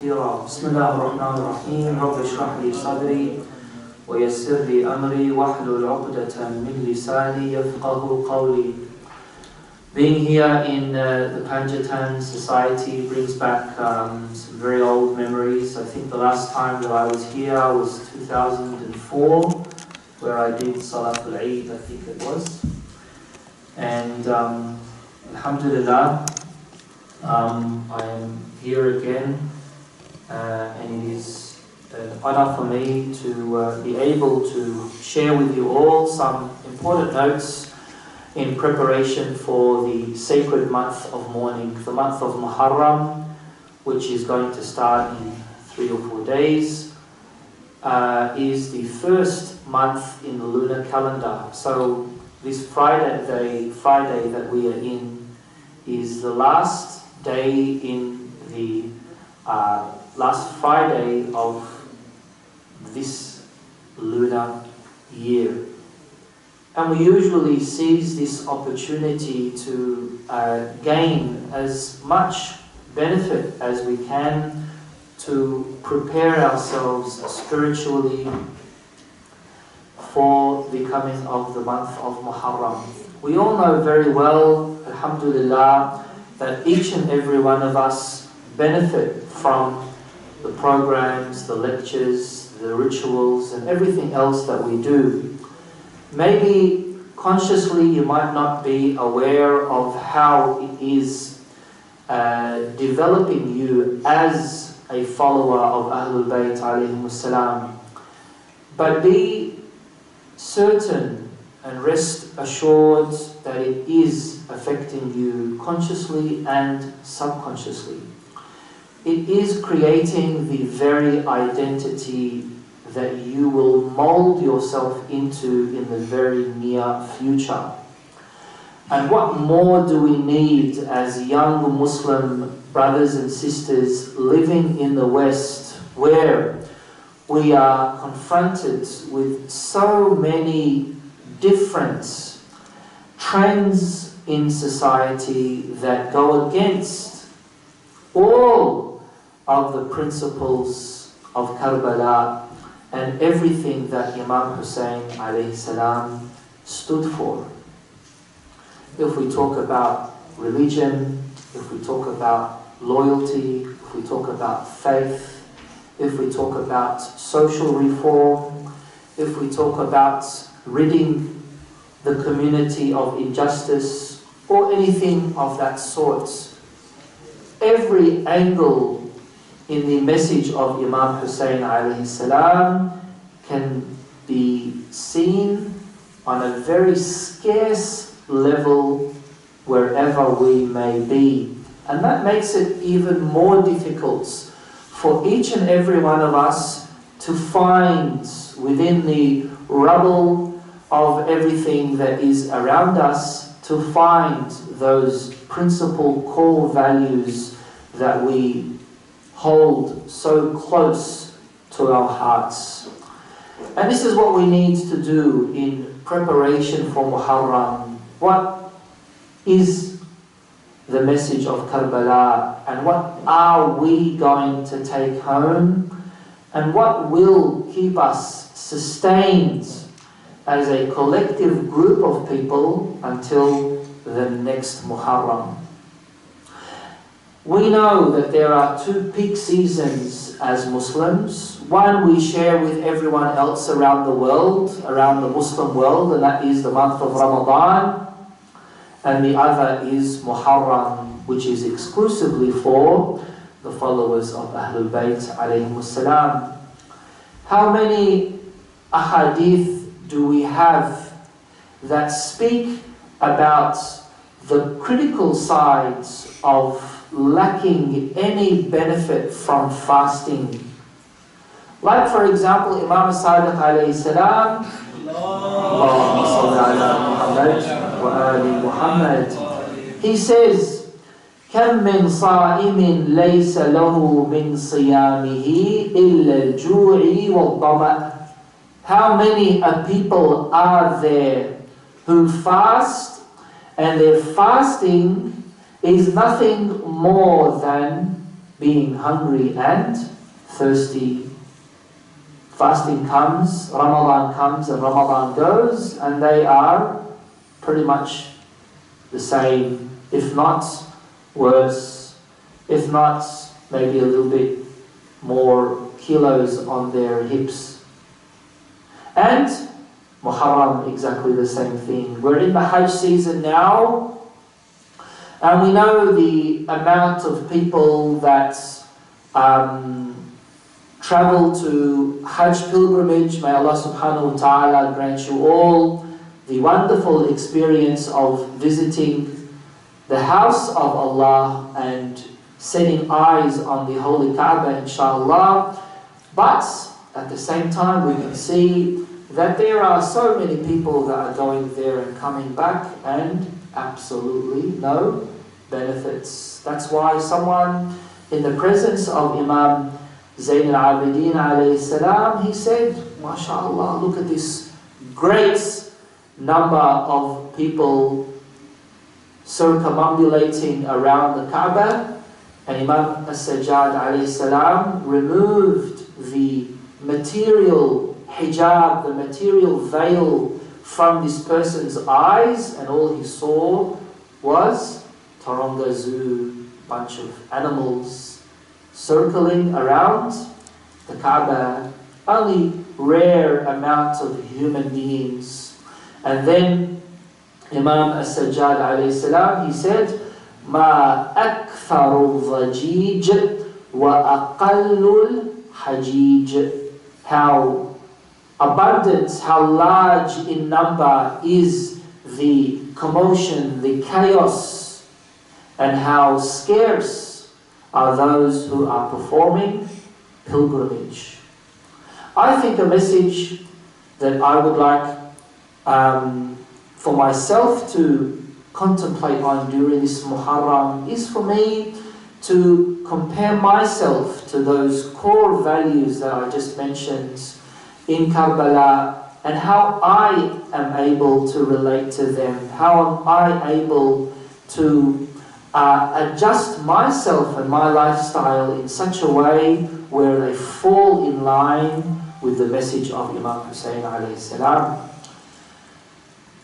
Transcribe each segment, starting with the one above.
بسم الله الرحمن الرحيم رب اشرح لي صدري ويسر لي أمري واحلل عقدة من لساني يفقه قولي. Being here in the Panjatan Society brings back some very old memories. I think the last time that I was here was 2004, where I did Salatul Eid, I think it was. And Alhamdulillah, I am here again, and it is an honor for me to be able to share with you all some important notes in preparation for the sacred month of mourning, the month of Muharram, which is going to start in 3 or 4 days, is the first month in the lunar calendar. So this Friday that we are in is the last day in the last Friday of this lunar year. And we usually seize this opportunity to gain as much benefit as we can to prepare ourselves spiritually for the coming of the month of Muharram. We all know very well, Alhamdulillah, that each and every one of us benefit from the programs, the lectures, the rituals, and everything else that we do. Maybe consciously you might not be aware of how it is developing you as a follower of Ahlul Bayt alayhimus salam. But be certain and rest assured that it is affecting you consciously and subconsciously. It is creating the very identity that you will mold yourself into in the very near future. And what more do we need as young Muslim brothers and sisters living in the West, where we are confronted with so many different trends in society that go against all of the principles of Karbala and everything that Imam Hussein alayhi salam stood for. If we talk about religion, if we talk about loyalty, if we talk about faith, if we talk about social reform, if we talk about ridding the community of injustice, or anything of that sort, every angle in the message of Imam Hussein alayhi salam can be seen on a very scarce level wherever we may be. And that makes it even more difficult for each and every one of us to find within the rubble of everything that is around us, to find those principal core values that we hold so close to our hearts. And this is what we need to do in preparation for Muharram. What is the message of Karbala, and what are we going to take home, and what will keep us sustained as a collective group of people until the next Muharram? We know that there are 2 peak seasons as Muslims. One we share with everyone else around the world, around the Muslim world, and that is the month of Ramadan. And the other is Muharram, which is exclusively for the followers of Ahlul Bayt alayhimus salam. How many ahadith do we have that speak about the critical sides of lacking any benefit from fasting? Like, for example, Imam Sadiq alayhi salam, Allahumma salli ala Muhammad wa ali Muhammad, he says, كم من صائم ليس له من صيامه إلا الجوع والظمأ. How many people are there who fast, and their fasting is nothing more than being hungry and thirsty. Fasting comes, Ramadan comes and Ramadan goes, and they are pretty much the same, if not worse, if not maybe a little bit more kilos on their hips. And Muharram, exactly the same thing. We're in the Hajj season now, and we know the amount of people that travel to Hajj pilgrimage. May Allah subhanahu wa ta'ala grant you all the wonderful experience of visiting the house of Allah and setting eyes on the Holy Kaaba, inshallah. But at the same time, we can see that there are so many people that are going there and coming back and absolutely no benefits. That's why someone in the presence of Imam Zaid Al-Abidin alayhi salam, he said, MashaAllah, look at this great number of people circumambulating around the Kaaba. And Imam As-Sajjad alayhi salam removed the material hijab, the material veil from this person's eyes, and all he saw was Taronga Zoo, bunch of animals circling around the Kaaba, only rare amounts of human beings. And then Imam As-Sajjad alayhi salam, he said, Ma akfaru dhajij wa aqallul hajij. How abundant, how large in number is the commotion, the chaos, and how scarce are those who are performing pilgrimage. I think a message that I would like for myself to contemplate on during this Muharram is for me to compare myself to those core values that I just mentioned in Karbala, and how I am able to relate to them, how am I able to adjust myself and my lifestyle in such a way where they fall in line with the message of Imam Hussein alayhi salam.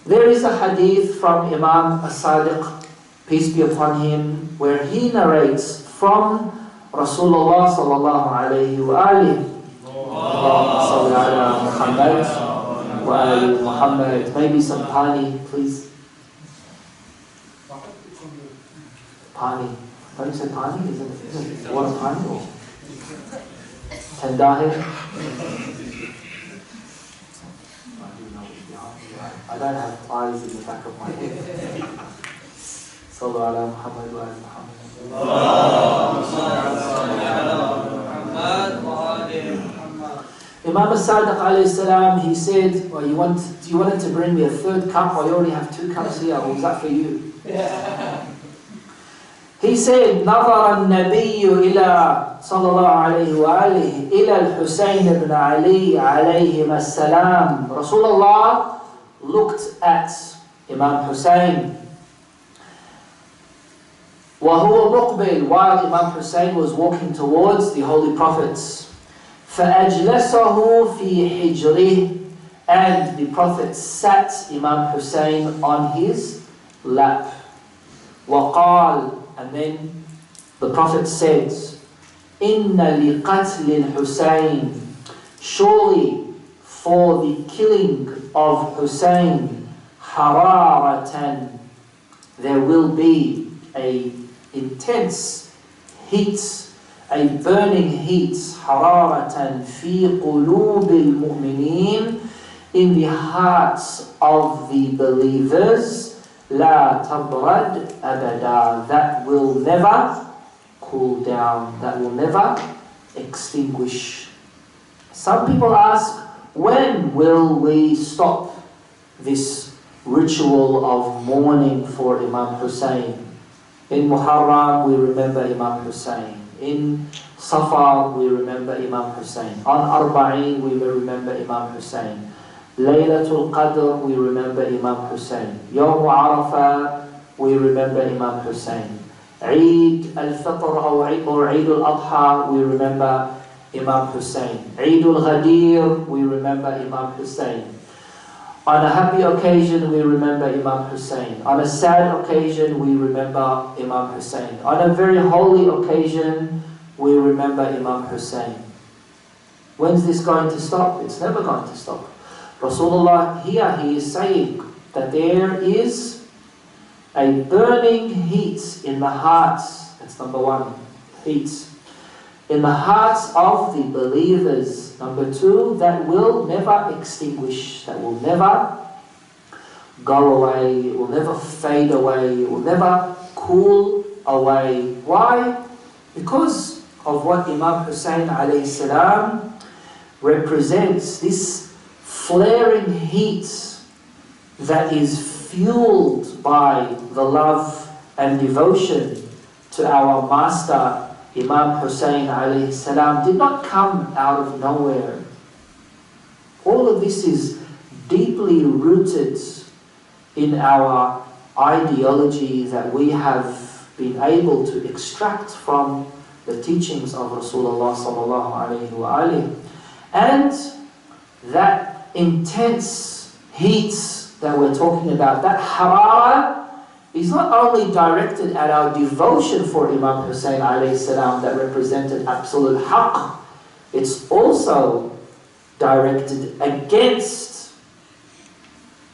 There is a hadith from Imam As-Sadiq, peace be upon him, where he narrates from Rasulullah sallallahu alayhi wa alihi. Allahumma salli ala Muhammad wa ali Muhammad. Maybe some pani, please. Pani. Don't you say pani? Isn't it what a pani or? Tandahi? I don't have eyes in the back of my head. Sallu ala Muhammad wa ali Muhammad. Imam As-Sadiq alayhi salam, he said, well, you wanted to bring me a third cup, I already have 2 cups here, or was that for you? He said, نظر النبي إلى صلى الله عليه وآله إلى الحسين بن علي عليهما السلام. Rasulullah looked at Imam Hussein وهو مقبل, while Imam Hussein was walking towards the Holy Prophets. فأجلسه في حجره, and the Prophet sat Imam Hussein on his lap. وقال, and then the Prophet said, إن لقتل الحسين, surely for the killing of Hussein, حرارة, there will be a intense heat, a burning heat, حرارة في قلوب المؤمنين, in the hearts of the believers, لا تبرد أبدا, that will never cool down, that will never extinguish. Some people ask, when will we stop this ritual of mourning for Imam Hussein? In Muharram we remember Imam Hussein. In Safar we remember Imam Hussein. On Arba'een we remember Imam Hussein. Laylatul Qadr we remember Imam Hussein. Yawm Arafah we remember Imam Hussein. Eid al-Fitr or Eid al-Adha, we remember Imam Hussein. Eid al-Ghadir, we remember Imam Hussein. On a happy occasion, we remember Imam Hussein. On a sad occasion, we remember Imam Hussein. On a very holy occasion, we remember Imam Hussein. When's this going to stop? It's never going to stop. Rasulullah here, he is saying that there is a burning heat in the hearts. That's number one, heat. In the hearts of the believers. Number two, that will never extinguish, that will never go away, it will never fade away, it will never cool away. Why? Because of what Imam Hussein alayhi salam represents, this flaring heat that is fueled by the love and devotion to our master Imam Hussein alayhi salam, did not come out of nowhere. All of this is deeply rooted in our ideology that we have been able to extract from the teachings of Rasulullah sallallahu alayhi wa alihi. And that intense heat that we're talking about, that harara, is not only directed at our devotion for Imam Hussein alayhi salam that represented absolute haqq, it's also directed against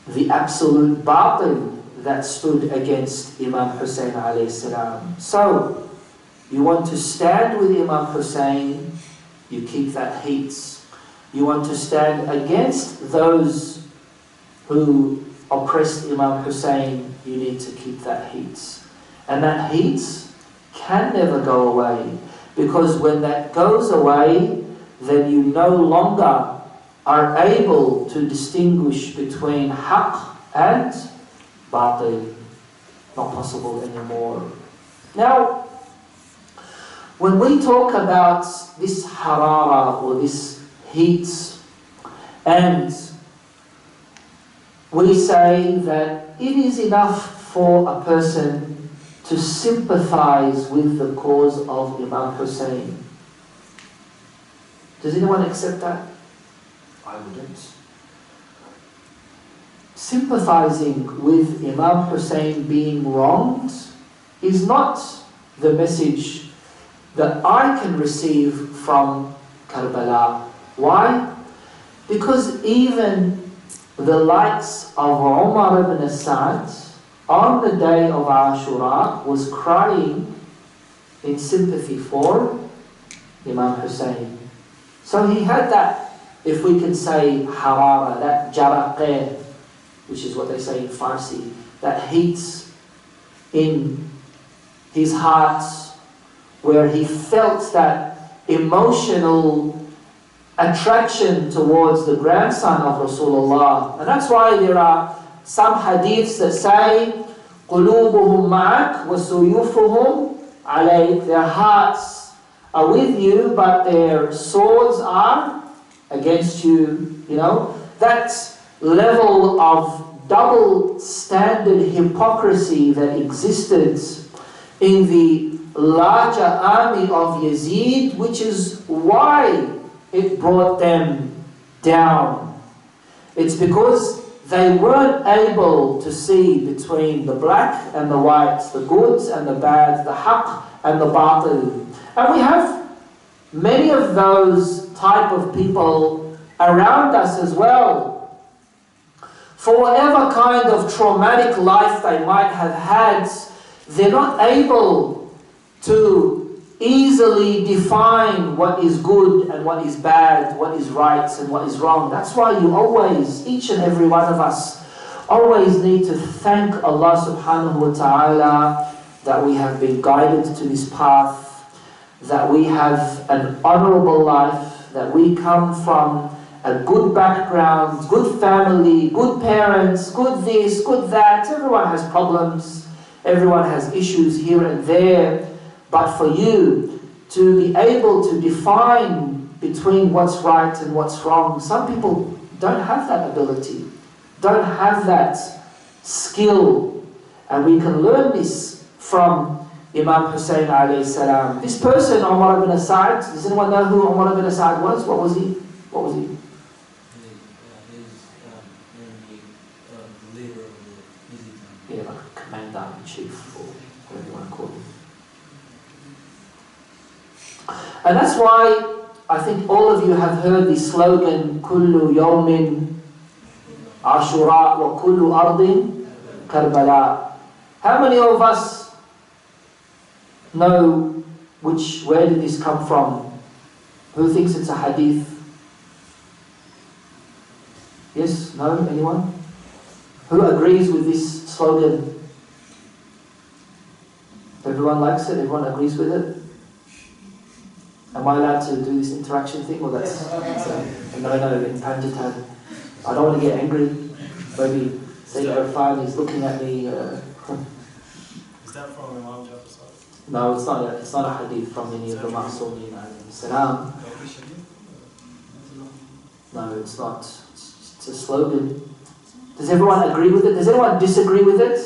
the absolute batil that stood against Imam Hussein alayhi salam. So, you want to stand with Imam Hussein, you keep that heat. You want to stand against those who oppressed Imam Hussein, you need to keep that heat. And that heat can never go away, because when that goes away, then you no longer are able to distinguish between haqq and batil. Not possible anymore. Now, when we talk about this harara or this heat, and we say that it is enough for a person to sympathize with the cause of Imam Hussein. Does anyone accept that? I wouldn't. Sympathizing with Imam Hussein being wronged is not the message that I can receive from Karbala. Why? Because even the likes of Umar ibn Sa'd on the day of Ashura was crying in sympathy for Imam Hussein. So he had that, if we can say harara, that jaraqeh, which is what they say in Farsi, that heat in his heart, where he felt that emotional attraction towards the grandson of Rasulullah. And that's why there are some hadiths that say قُلُوبُهُمْ مَعَكْ وَسُيُوفُهُمْ عَلَيْكَ. Their hearts are with you, but their swords are against you. You know, that level of double standard hypocrisy that existed in the larger army of Yazid, which is why it brought them down. It's because they weren't able to see between the black and the white, the goods and the bad, the haqq and the batil. And we have many of those type of people around us as well. For whatever kind of traumatic life they might have had, they're not able to easily define what is good and what is bad, what is right and what is wrong. That's why you always, each and every one of us, always need to thank Allah subhanahu wa ta'ala that we have been guided to this path, that we have an honorable life, that we come from a good background, good family, good parents, good this, good that. Everyone has problems, everyone has issues here and there. But for you to be able to define between what's right and what's wrong, some people don't have that ability, don't have that skill. And we can learn this from Imam Hussein alayhi salam. This person, Umar ibn Asad, does anyone know who Umar ibn Asad was? What was he? What was he? The leader of the Muslim. Yeah, like a commander-in-chief, or whatever you want to call him. And that's why I think all of you have heard the slogan, Kullu yawmin Ashura wa kullu ardin Karbala. How many of us know where did this come from? Who thinks it's a hadith? Yes? No? Anyone? Who agrees with this slogan? Everyone likes it? Everyone agrees with it? Am I allowed to do this interaction thing, or that's a no-no in Panjatan? I don't want to get angry. Maybe Sayyid Irfan is looking at me. Is that from Imam Jafar? No, it's not. It's not a hadith from any of the Ma'sumin alayhi salam. No, it's not. It's a slogan. Does everyone agree with it? Does anyone disagree with it?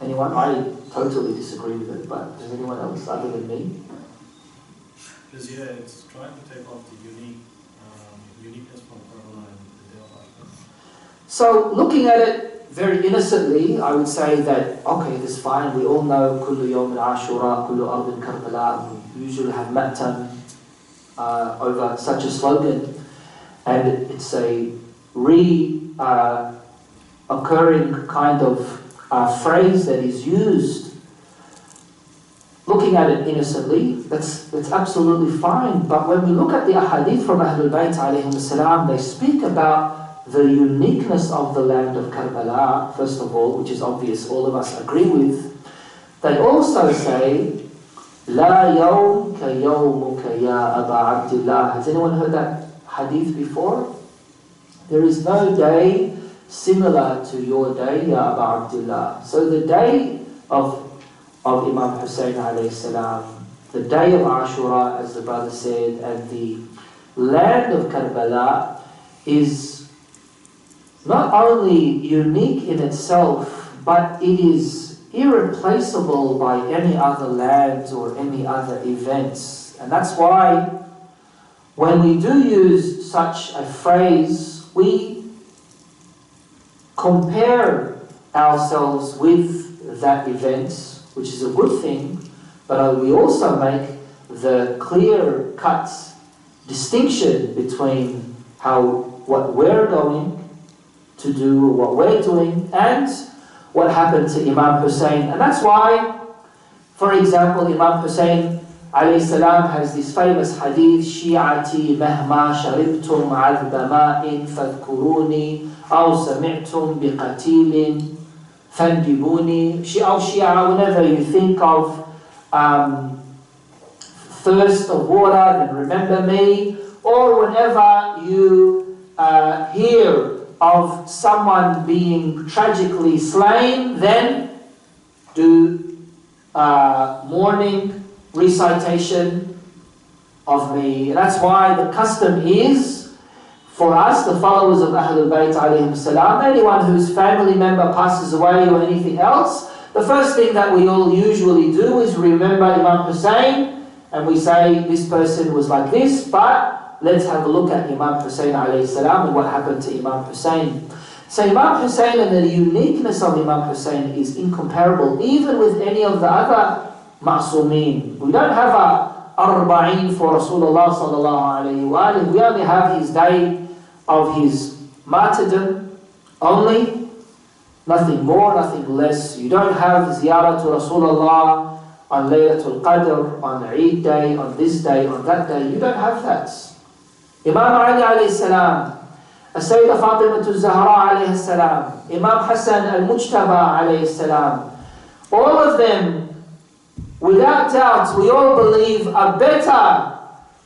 Anyone? I totally disagree with it, but does anyone else other than me? Because it's trying to take off the uniqueness from Karbala and the Day of Ashura. So, looking at it very innocently, I would say that, okay, that's fine. We all know Kullu Yawm al-Ashura, Kullu Ardin Karbala. We usually have matam over such a slogan. And it's a occurring kind of phrase that is used. Looking at it innocently, that's absolutely fine. But when we look at the ahadith from Ahlul Bayt alayhim salam, they speak about the uniqueness of the land of Karbala, first of all, which is obvious, all of us agree with. They also say, La yawm ka yawmuka ya Aba Abdullah. Has anyone heard that hadith before? There is no day similar to your day, ya Aba Abdullah. So the day of Imam Hussein alayhi salam, the day of Ashura, as the brother said, and the land of Karbala is not only unique in itself, but it is irreplaceable by any other land or any other events. And that's why when we do use such a phrase, we compare ourselves with that event, which is a good thing, but we also make the clear-cut distinction between what we're going to do, what we're doing, and what happened to Imam Hussein. And that's why, for example, Imam Hussein alayhi salam has this famous hadith, Shi'ati mahma sharibtum adba ma'in fadhkuruni aw sami'tum biqatilin Fandibuni, Shia, whenever you think of thirst of water, then remember me. Or whenever you hear of someone being tragically slain, then do mourning recitation of me. That's why the custom is, for us, the followers of Ahlul Bayt alayhim salam, anyone whose family member passes away or anything else, the first thing that we all usually do is remember Imam Hussein, and we say this person was like this, but let's have a look at Imam Hussein alayhi salam and what happened to Imam Hussein. So Imam Hussein and the uniqueness of Imam Hussein is incomparable, even with any of the other ma'sumin. We don't have a arba'in for Rasulullah sallallahu alayhi wa alayhi. We only have his day of his martyrdom only, nothing more, nothing less. You don't have ziyarah to Rasulullah on Laylatul Qadr, on Eid day, on this day, on that day. You don't have that. Imam Ali alayhi salam, Sayyidah Fatimah Zahra alayhi salam, Imam Hassan al-Mujtaba alayhi salam, all of them, without doubt, we all believe are better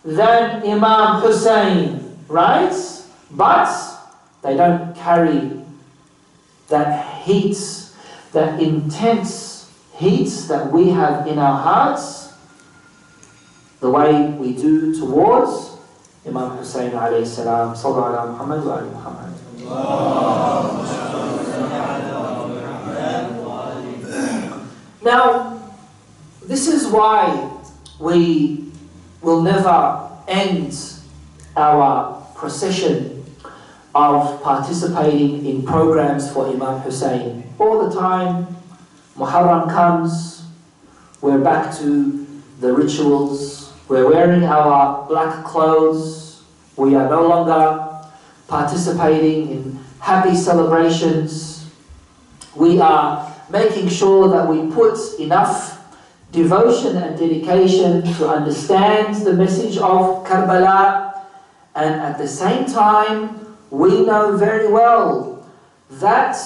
than Imam Hussein, right? But they don't carry that heat, that intense heat that we have in our hearts, the way we do towards Imam Hussein alayhi salam. Sallallahu ala Muhammad wa ala Muhammad. Now, This is why we will never end our procession of participating in programs for Imam Hussein. All the time, Muharram comes, we're back to the rituals, we're wearing our black clothes, we are no longer participating in happy celebrations. We are making sure that we put enough devotion and dedication to understand the message of Karbala, and at the same time we know very well that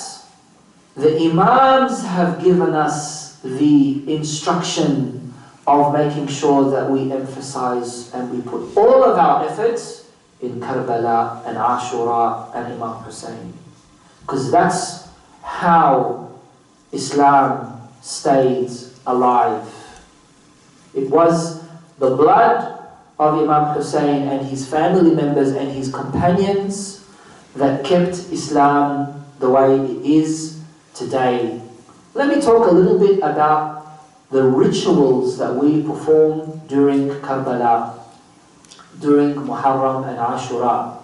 the Imams have given us the instruction of making sure that we emphasize and we put all of our efforts in Karbala and Ashura and Imam Hussein, because that's how Islam stayed alive. It was the blood of Imam Hussein and his family members and his companions that kept Islam the way it is today. Let me talk a little bit about the rituals that we perform during Karbala, during Muharram and Ashura,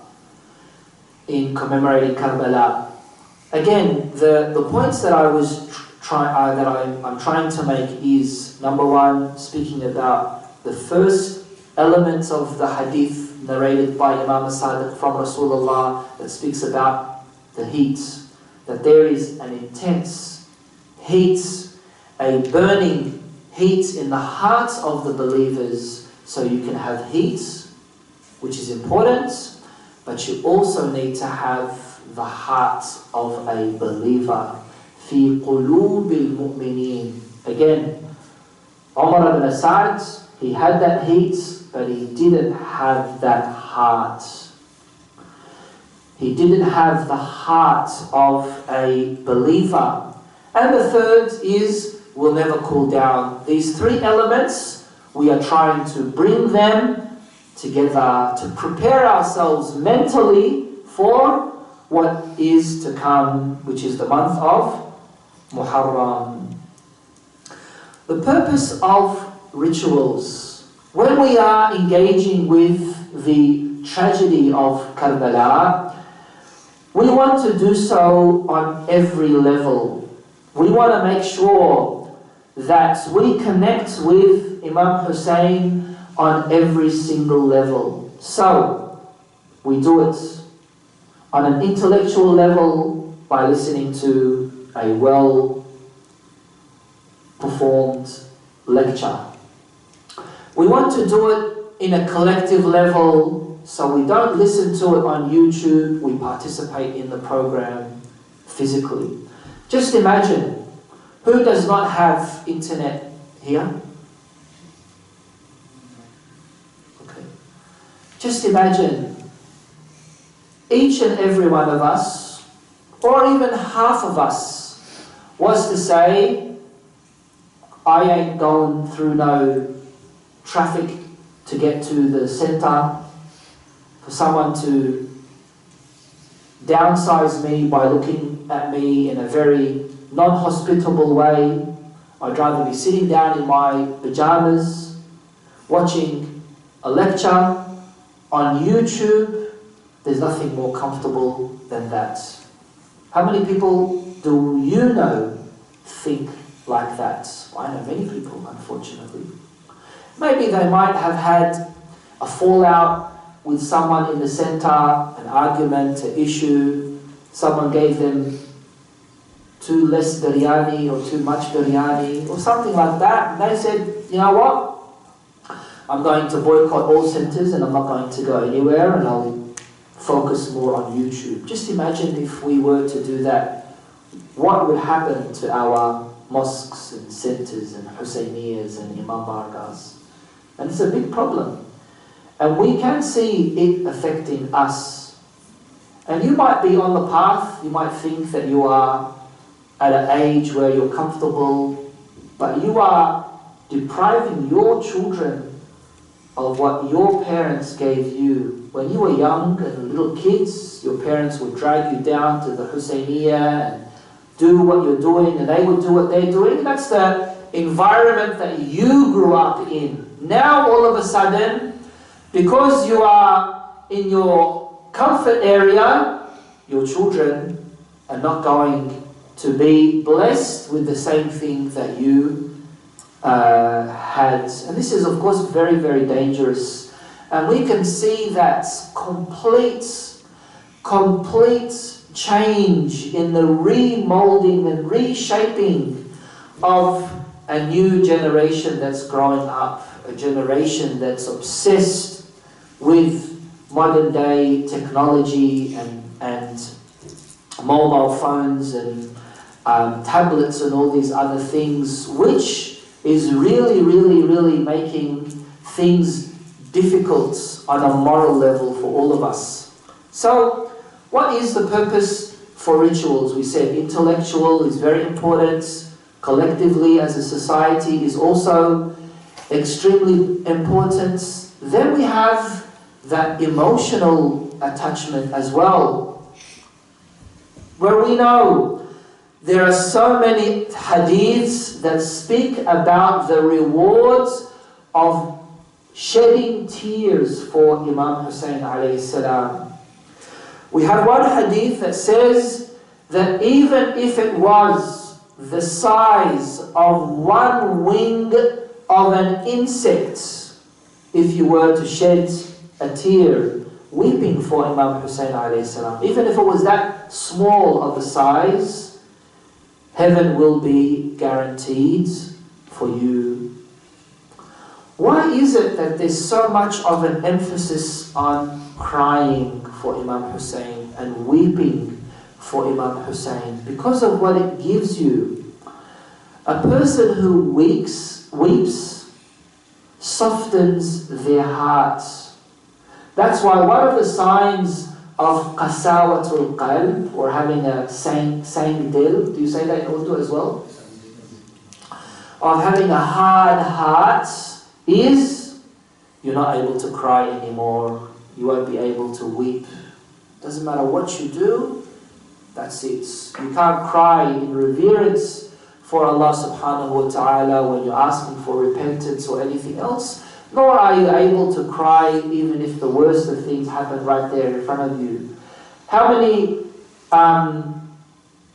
in commemorating Karbala. Again, the points that I'm trying to make is, number one, speaking about the first elements of the hadith narrated by Imam Sadiq from Rasulullah that speaks about the heat, that there is an intense heat, a burning heat in the hearts of the believers. So you can have heat, which is important, but you also need to have the heart of a believer. في قلوب المؤمنين. Again, Umar ibn Sa'd, he had that heat, but he didn't have that heart. He didn't have the heart of a believer. And the third is, will never cool down. These three elements, we are trying to bring them together to prepare ourselves mentally for what is to come, which is the month of Muharram. The purpose of rituals, when we are engaging with the tragedy of Karbala, we want to do so on every level. We want to make sure that we connect with Imam Hussein on every single level. So, we do it on an intellectual level by listening to a well-performed lecture. We want to do it in a collective level, so we don't listen to it on YouTube, we participate in the program physically. Just imagine, who does not have internet here? Okay. Just imagine, each and every one of us, or even half of us, was to say, I ain't going through no traffic to get to the centre, for someone to downsize me by looking at me in a very non-hospitable way. I'd rather be sitting down in my pyjamas, watching a lecture on YouTube. There's nothing more comfortable than that. How many people do you know think like that? Well, I know many people, unfortunately. Maybe they might have had a fallout with someone in the centre, an argument, an issue. Someone gave them too less biryani or too much biryani or something like that. And they said, you know what? I'm going to boycott all centres and I'm not going to go anywhere and I'll focus more on YouTube. Just imagine if we were to do that. What would happen to our mosques and centres and Husayniyas and Imam Bargas? And it's a big problem. And we can see it affecting us. And you might be on the path, you might think that you are at an age where you're comfortable, but you are depriving your children of what your parents gave you. When you were young and little kids, your parents would drag you down to the Husayniyah and do what you're doing, and they would do what they're doing. That's the environment that you grew up in. Now all of a sudden, because you are in your comfort area, your children are not going to be blessed with the same thing that you had. And this is of course very, very dangerous. And we can see that complete change in the remolding and reshaping of a new generation that's growing up, a generation that's obsessed with modern day technology and mobile phones and tablets and all these other things, which is really making things difficult on a moral level for all of us. So, what is the purpose for rituals? We said intellectual is very important. Collectively as a society is also extremely important. Then we have that emotional attachment as well, where we know there are so many hadiths that speak about the rewards of shedding tears for Imam Hussein alayhi salam. We have one hadith that says that even if it was the size of one wing of an insect, if you were to shed a tear weeping for Imam Hussein alayhi salam, even if it was that small of a size, heaven will be guaranteed for you. Why is it that there's so much of an emphasis on crying for Imam Hussein and weeping for Imam Hussein? Because of what it gives you. A person who weeps softens their hearts. That's why one of the signs of qasawatul qalb, or having a sang dil, do you say that in Urdu as well? Of having a hard heart is you're not able to cry anymore. You won't be able to weep. Doesn't matter what you do, that's it. You can't cry in reverence for Allah subhanahu wa ta'ala when you're asking for repentance or anything else, nor are you able to cry even if the worst of things happen right there in front of you. How many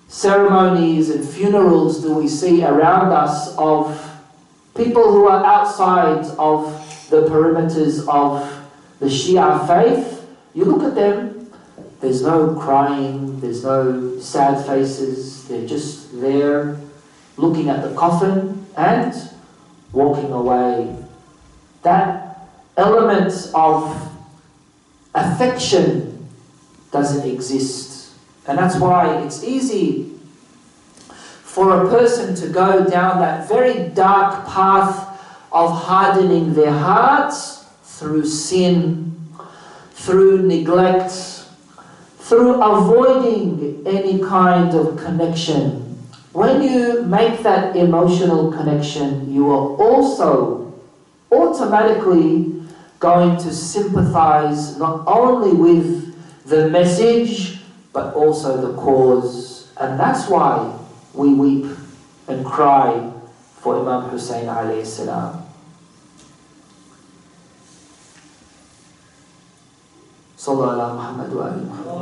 ceremonies and funerals do we see around us of people who are outside of the perimeters of the Shia faith? You look at them, there's no crying, there's no sad faces, they're just there looking at the coffin and walking away. That element of affection doesn't exist. And that's why it's easy for a person to go down that very dark path of hardening their hearts through sin, through neglect, through avoiding any kind of connection. When you make that emotional connection, you are also automatically going to sympathize not only with the message, but also the cause. And that's why we weep and cry for Imam Hussein alayhi salam. Sallallahu ala Muhammad wa ali Muhammad.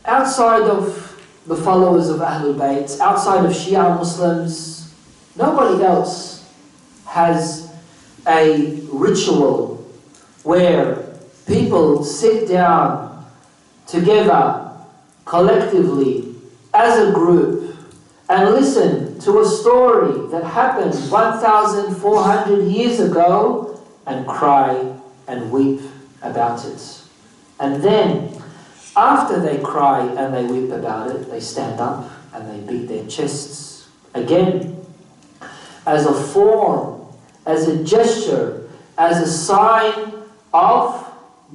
Outside of the followers of Ahlul Bayt, outside of Shia Muslims, nobody else has a ritual where people sit down together, collectively, as a group, and listen to a story that happened 1,400 years ago and cry and weep about it. And then, after they cry and they weep about it, they stand up and they beat their chests. Again, as a form, as a gesture, as a sign of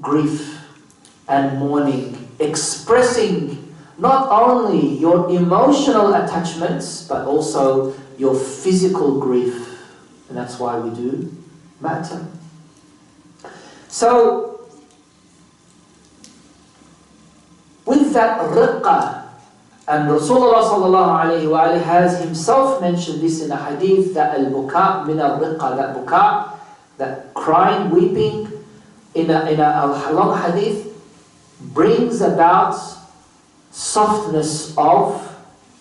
grief and mourning, expressing not only your emotional attachments, but also your physical grief. And that's why we do matter. So, with that riqqa, and Rasulullah sallallahu alayhi wa alihi has himself mentioned this in a hadith, that al-buka min al-riqqa, that buka, that crying, weeping, in a long hadith, brings about softness of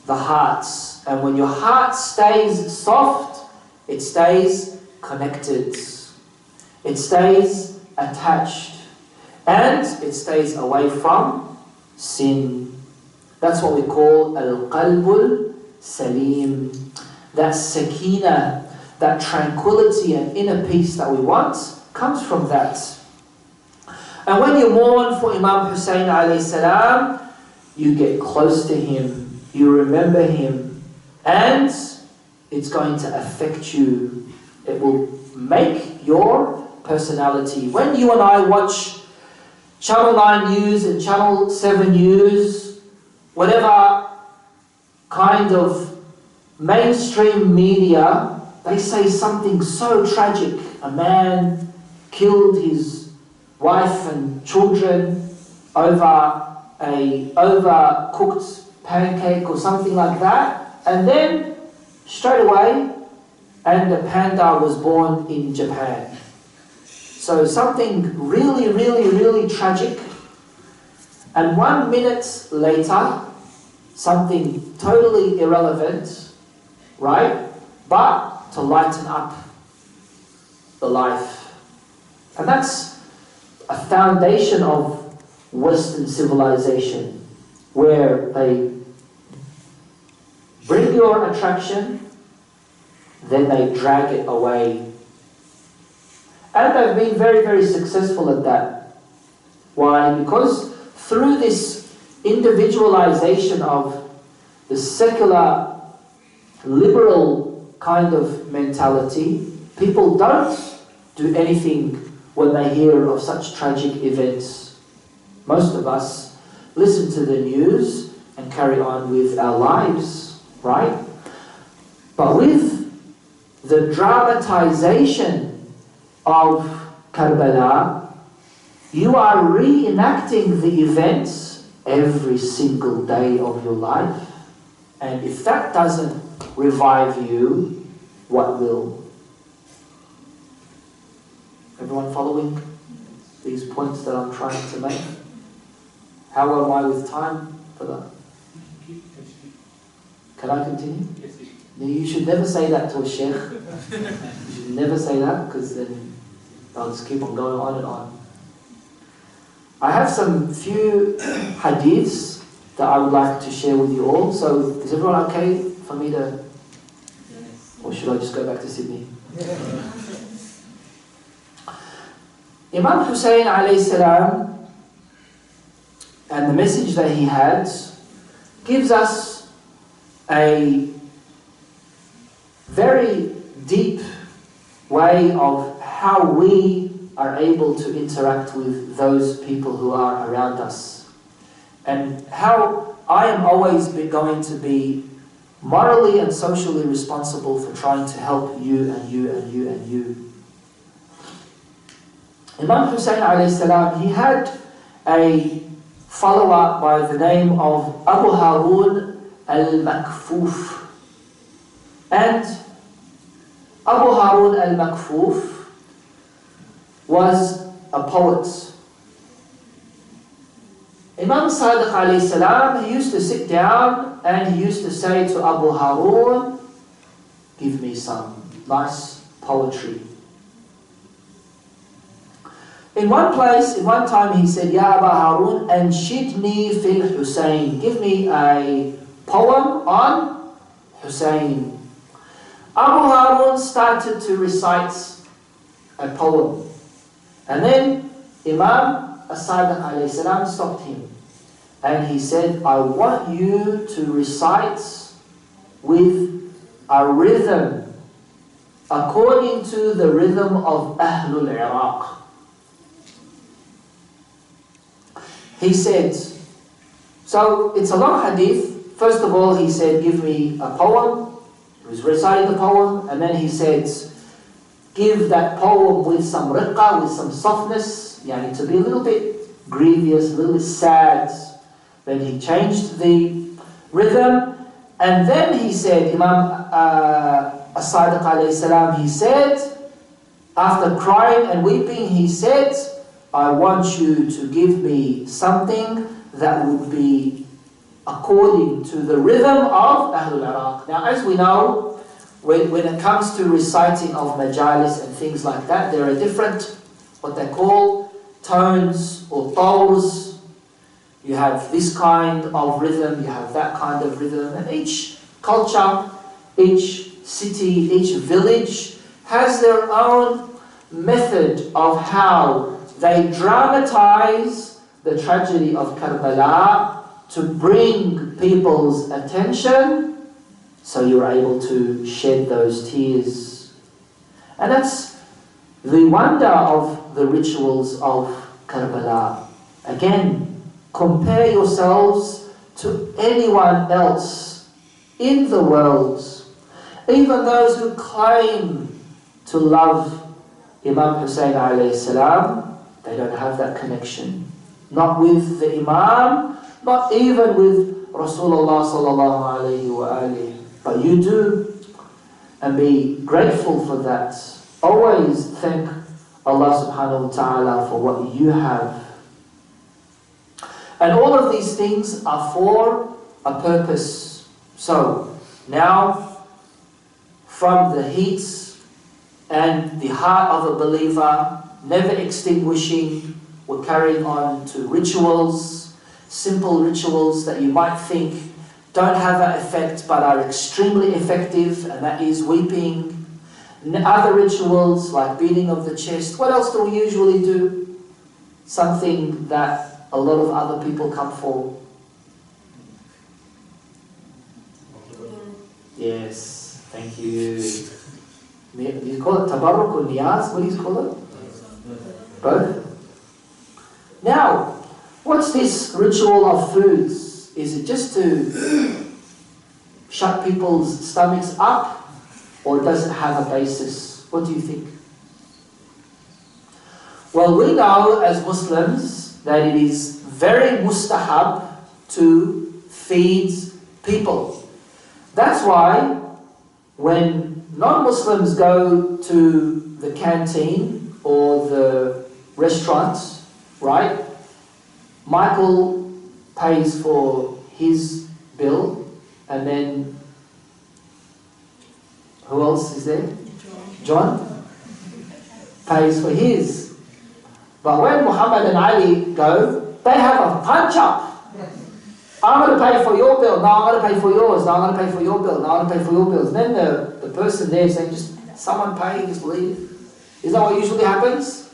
the hearts. And when your heart stays soft, it stays connected, it stays attached, and it stays away from sin. That's what we call al-qalbul salim. That sakina, that tranquility and inner peace that we want, comes from that. And when you mourn for Imam Hussein alayhi salam, you get close to him, you remember him, and it's going to affect you. It will make your personality. When you and I watch Channel 9 News and Channel 7 News, whatever kind of mainstream media, they say something so tragic. A man killed his wife and children over a overcooked pancake or something like that, and then straight away, and a panda was born in Japan. So something really, really, really tragic, and 1 minute later, something totally irrelevant, right? But to lighten up the life. And that's a foundation of Western civilization, where they bring your attraction, then they drag it away. And they've been very, very successful at that. Why? Because through this individualization of the secular, liberal kind of mentality, people don't do anything when they hear of such tragic events. Most of us listen to the news and carry on with our lives, right? But with the dramatization of Karbala, you are reenacting the events every single day of your life. And if that doesn't revive you, what will? Everyone following these points that I'm trying to make? How am I with time for that? Can I continue? No, you should never say that to a sheikh. You should never say that, because then I'll just keep on going on and on. I have some few hadiths that I would like to share with you all. So is everyone okay for me to, or should I just go back to Sydney? Imam Hussein alayhi salam, and the message that he had, gives us a very deep way of how we are able to interact with those people who are around us, and how I am always going to be morally and socially responsible for trying to help you and you and you and you. Imam Hussein alayhi salam, he had a follower by the name of Abu Harun al-Makfuf. And Abu Harun al-Makfuf was a poet. Imam Sadiq alayhi salam, he used to sit down and he used to say to Abu Harun, give me some nice poetry. In one place, in one time, he said, Ya Abu Harun, anshidni fil Hussein. Give me a poem on Hussein. Abu Harun started to recite a poem. And then Imam As-Sadiq alayhi salam stopped him. And he said, I want you to recite with a rhythm, according to the rhythm of Ahlul Iraq. He said, so it's a long hadith. First of all, he said, give me a poem. He was reciting the poem, and then he said, give that poem with some riqqa, with some softness, yani to be a little bit grievous, a little bit sad. Then he changed the rhythm, and then he said, Imam As-Sadiq alayhi salam, he said, after crying and weeping, he said, I want you to give me something that would be according to the rhythm of Ahlul Iraq. Now, as we know, when it comes to reciting of majalis and things like that, there are different, what they call, tones or tones. You have this kind of rhythm, you have that kind of rhythm, and each culture, each city, each village has their own method of how they dramatize the tragedy of Karbala to bring people's attention, so you're able to shed those tears. And that's the wonder of the rituals of Karbala. Again, compare yourselves to anyone else in the world. Even those who claim to love Imam Hussein alayhi salam, they don't have that connection. Not with the Imam, not even with Rasulullah sallallahu alayhi wa alihi. But you do, and be grateful for that. Always thank Allah subhanahu wa ta'ala for what you have. And all of these things are for a purpose. So, now, from the heat and the heart of a believer, never extinguishing, we're carrying on to rituals, simple rituals that you might think don't have an effect but are extremely effective, and that is weeping. Other rituals like beating of the chest. What else do we usually do? Something that a lot of other people come for. Yes, thank you. Do you call it tabarruk or niyaz? What do you call it? Both? Now, what's this ritual of foods? Is it just to shut people's stomachs up? Or does it have a basis? What do you think? Well, we know as Muslims that it is very mustahab to feed people. That's why when non-Muslims go to the canteen or the restaurant, right? Michael pays for his bill, and then who else is there? John pays for his. But when Muhammad and Ali go, they have a punch-up. I'm going to pay for your bill. No, I'm going to pay for yours. No, I'm going to pay for your bill. No, I'm going to pay for your bills. And then the person there is saying, just someone pay, just leave. Is that what usually happens?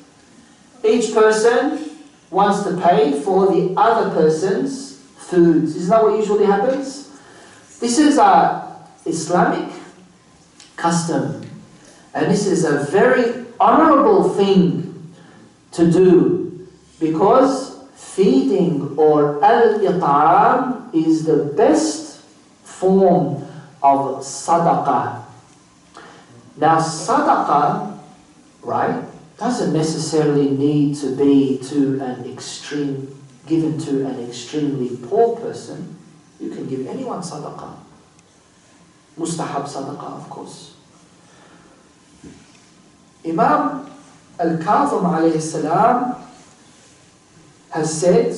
Each person wants to pay for the other person's foods. Isn't that what usually happens? This is a Islamic custom. And this is a very honorable thing to do, because feeding or al-it'am is the best form of sadaqah. Now sadaqah, right, doesn't necessarily need to be to an extreme, given to an extremely poor person. You can give anyone sadaqah. Mustahab sadaqah, of course. Imam Al-Kazim alayhi salam has said,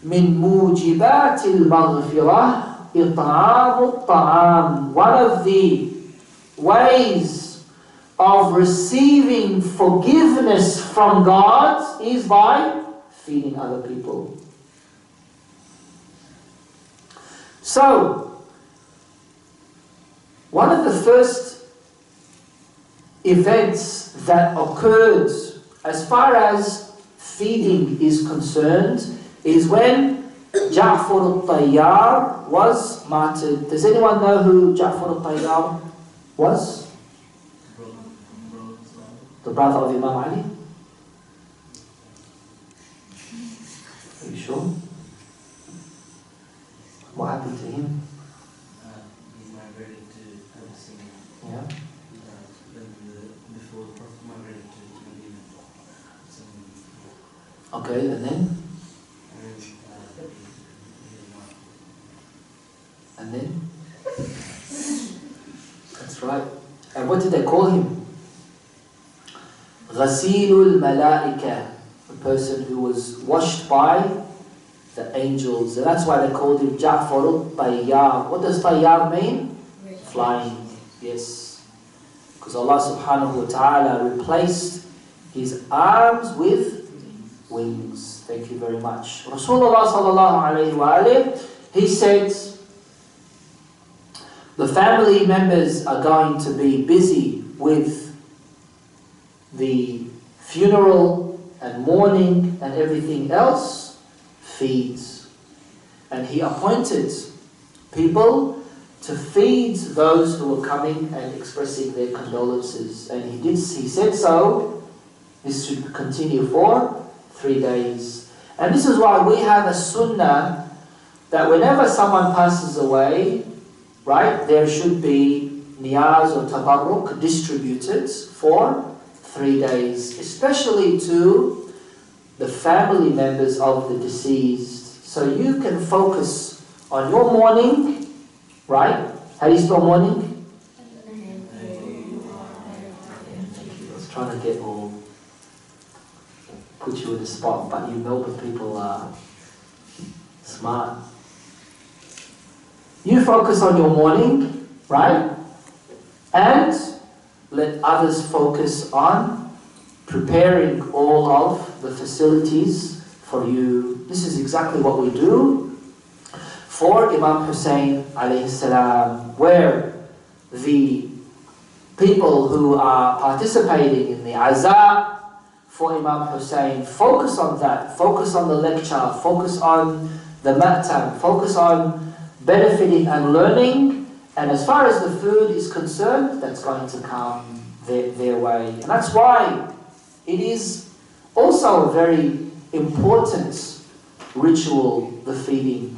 "Min mujibat al-maghfirah it'am al-ta'am." One of the ways of receiving forgiveness from God is by feeding other people. So, one of the first events that occurred as far as feeding is concerned is when Ja'far al-Tayyar was martyred. Does anyone know who Ja'far al-Tayyar was? The brother of Imam Ali? Are you sure? What happened to him? He migrated to Abyssinia. Yeah. Before the Prophet migrated to Medina. Okay, and then? And he And then? That's right. And what did they call him? Ghasilul Malaika, the person who was washed by the angels. And that's why they called him Ja'farul Tayyar. What does Tayyar mean? Flying. Yes. Because Allah subhanahu wa ta'ala replaced his arms with wings. Thank you very much. Rasulullah sallallahu alayhi wa alayhi, he said, the family members are going to be busy with the funeral and mourning and everything else, feeds. And he appointed people to feed those who were coming and expressing their condolences. And he said so. This should continue for 3 days. And this is why we have a sunnah that whenever someone passes away, right, there should be niyaz or tabarruk distributed for 3 days, especially to the family members of the deceased. So you can focus on your mourning, right? How do you spell mourning? I was trying to get all, put you in the spot, but you Melbourne people are smart. You focus on your mourning, right? And let others focus on preparing all of the facilities for you. This is exactly what we do for Imam Hussein alayhi salam, where the people who are participating in the Azaa for Imam Hussein focus on that, focus on the lecture, focus on the matam, focus on benefiting and learning. And as far as the food is concerned, that's going to come their way. And that's why it is also a very important ritual, the feeding.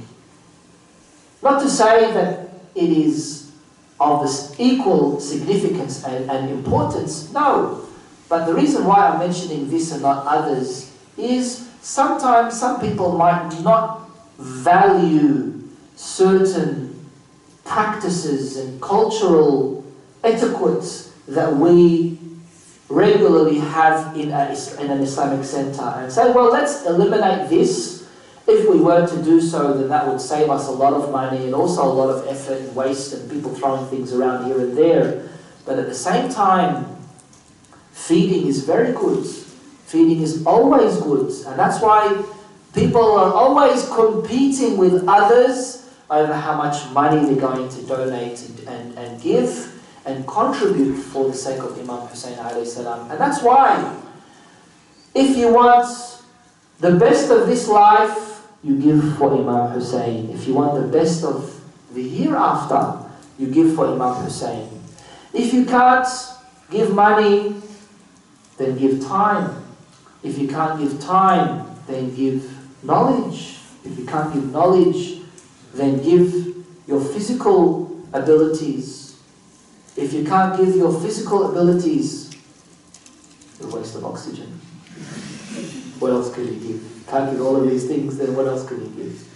Not to say that it is of this equal significance and importance, no. But the reason why I'm mentioning this and not others is sometimes some people might not value certain practices and cultural etiquettes that we regularly have in an Islamic center and say, well, let's eliminate this. If we were to do so, then that would save us a lot of money and also a lot of effort and waste and people throwing things around here and there. But at the same time, feeding is very good. Feeding is always good. And that's why people are always competing with others over how much money they're going to donate and give and contribute for the sake of Imam Hussein alayhi salam. And that's why, if you want the best of this life, you give for Imam Hussein. If you want the best of the hereafter, you give for Imam Hussein. If you can't give money, then give time. If you can't give time, then give knowledge. If you can't give knowledge, then give your physical abilities. If you can't give your physical abilities, it's a waste of oxygen. What else could you give? Can't give all of these things, then what else could you give?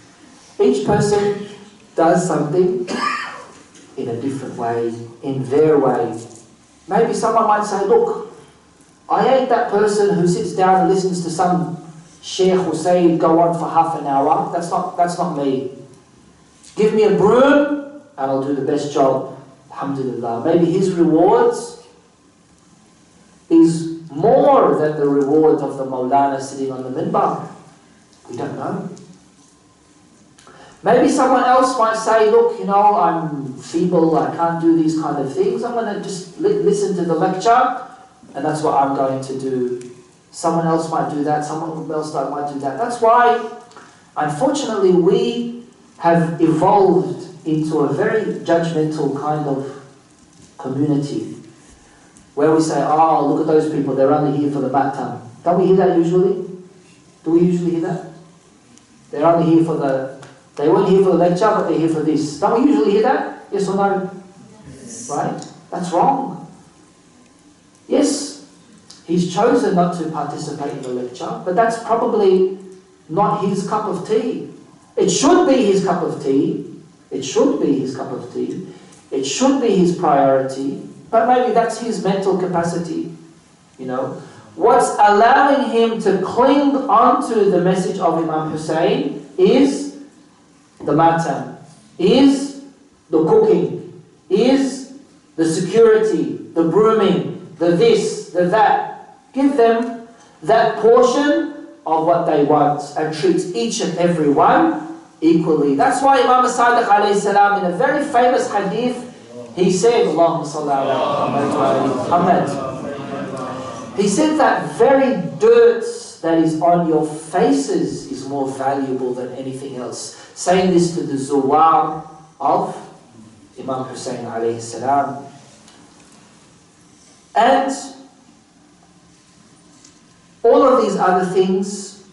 Each person does something in a different way, in their way. Maybe someone might say, look, I ain't that person who sits down and listens to some Sheikh or Sayyid go on for half an hour. That's not me. Give me a broom and I'll do the best job. Alhamdulillah. Maybe his rewards is more than the reward of the Mawlana sitting on the minbar. We don't know. Maybe someone else might say, look, I'm feeble, I can't do these kind of things. I'm going to just listen to the lecture and that's what I'm going to do. Someone else might do that, someone else might do that. That's why, unfortunately, we have evolved into a very judgmental kind of community where we say, oh, look at those people, they're only here for the matam. Don't we hear that usually? Do we usually hear that? They're only here for they weren't here for the lecture, but they're here for this. Don't we usually hear that? Yes or no? Yes. Right? That's wrong. Yes, he's chosen not to participate in the lecture, but that's probably not his cup of tea. It should be his cup of tea, It should be his cup of tea. It should be his priority. But maybe that's his mental capacity, you know. What's allowing him to cling onto the message of Imam Hussein is the matam, is the cooking, is the security, the brooming, the this, the that. Give them that portion of what they want and treat each and every one equally. That's why Imam Sadiq alayhi salam, in a very famous hadith, he said, Allahumma salli ala Muhammad. He said that very dirt that is on your faces is more valuable than anything else. Saying this to the Zuwar of Imam Hussein alayhi salam. And all of these other things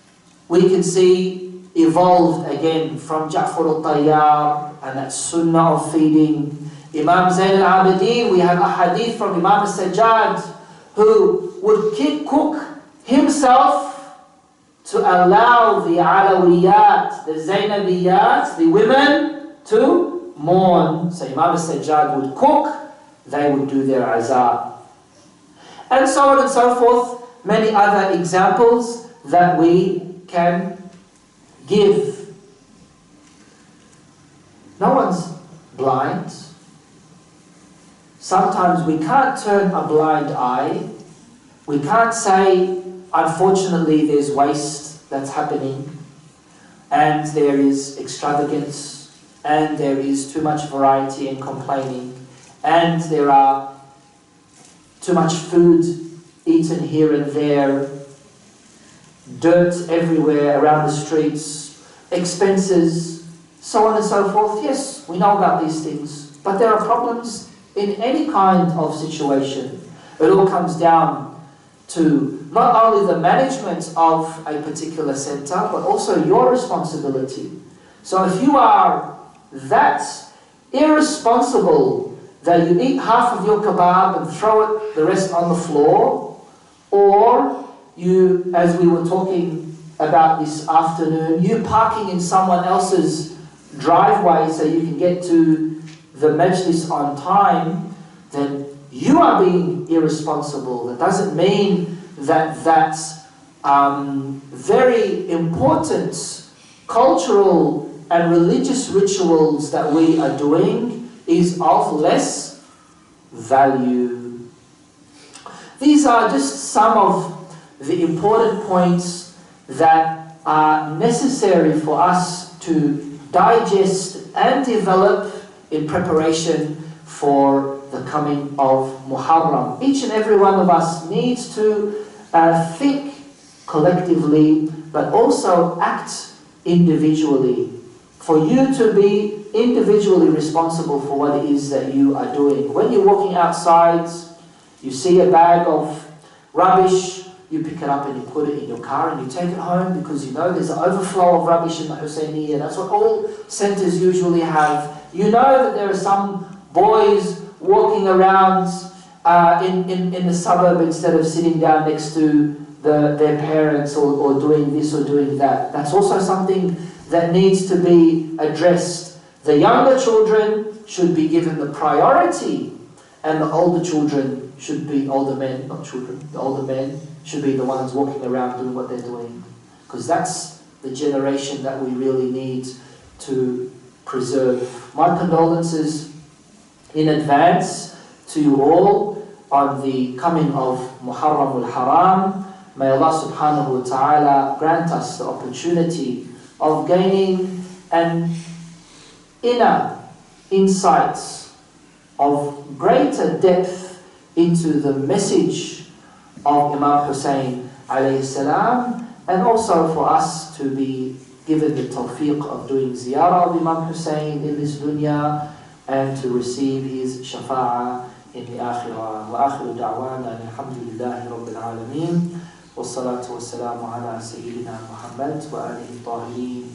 we can see evolved again from Ja'far al-Tayyar and that sunnah of feeding. Imam Zaid al-Abidin, we have a hadith from Imam al-Sajjad who would cook himself to allow the Alawiyat, the Zainabiyat, the women to mourn. So Imam al-Sajjad would cook, they would do their azar. And so on and so forth, many other examples that we can give. No one's blind. Sometimes we can't turn a blind eye. We can't say, unfortunately, there's waste that's happening, and there is extravagance, and there is too much variety and complaining, and there are too much food eaten here and there, dirt everywhere around the streets, expenses, so on and so forth. Yes, we know about these things, but there are problems in any kind of situation. It all comes down to not only the management of a particular center, but also your responsibility. So if you are that irresponsible that you eat half of your kebab and throw it the rest on the floor, or you, as we were talking about this afternoon, you parking in someone else's driveway so you can get to the majlis on time, then you are being irresponsible. That doesn't mean that that very important cultural and religious rituals that we are doing is of less value. These are just some of the important points that are necessary for us to digest and develop in preparation for the coming of Muharram. Each and every one of us needs to think collectively, but also act individually. For you to be individually responsible for what it is that you are doing. When you're walking outside, you see a bag of rubbish, you pick it up and you put it in your car and you take it home because you know there's an overflow of rubbish in the Husseiniya. That's what all centers usually have. You know that there are some boys walking around in the suburb instead of sitting down next to their parents or doing this or doing that. That's also something that needs to be addressed. The younger children should be given the priority, and the older children should be, older men, not children, the older men should be the ones walking around doing what they're doing. Because that's the generation that we really need to preserve. My condolences in advance to you all on the coming of Muharram al-Haram. May Allah subhanahu wa ta'ala grant us the opportunity of gaining an inner insights of greater depth into the message of Imam Hussein alayhi salam, and also for us to be given the tawfiq of doing ziyarah of Imam Hussein in this dunya and to receive his shafa'ah in the akhirah. Wa akhiru da'wana alhamdulillahi rabbil alameen. والصلاة والسلام على سيدنا محمد وآله الطاهرين